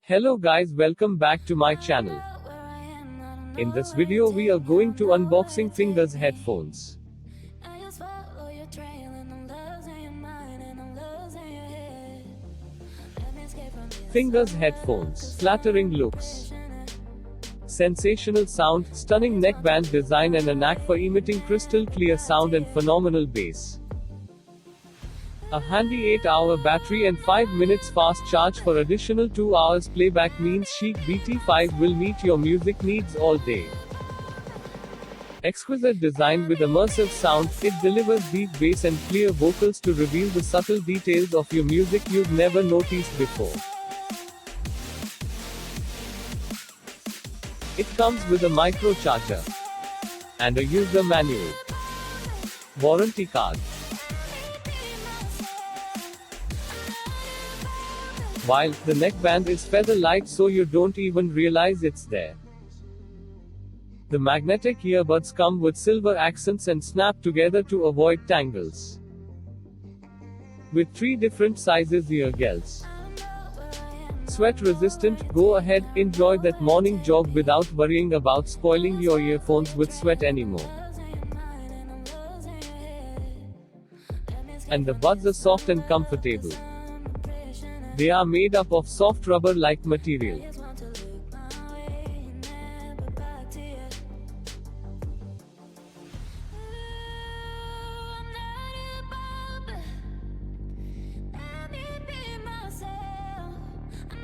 Hello guys, welcome back to my channel. In this video we are going to unboxing Fingers headphones. Fingers headphones, flattering looks, sensational sound, stunning neckband design and a knack for emitting crystal clear sound and phenomenal bass. A handy 8-hour battery and 5 minutes fast charge for additional 2 hours playback means Chic BT5 will meet your music needs all day. Exquisite design with immersive sound, it delivers deep bass and clear vocals to reveal the subtle details of your music you've never noticed before. It comes with a micro charger and a user manual, warranty card. While the neckband is feather light so you don't even realize it's there. The magnetic earbuds come with silver accents and snap together to avoid tangles. With 3 different sizes ear gels. Sweat resistant, go ahead, enjoy that morning jog without worrying about spoiling your earphones with sweat anymore. And the buds are soft and comfortable. They are made up of soft rubber-like material.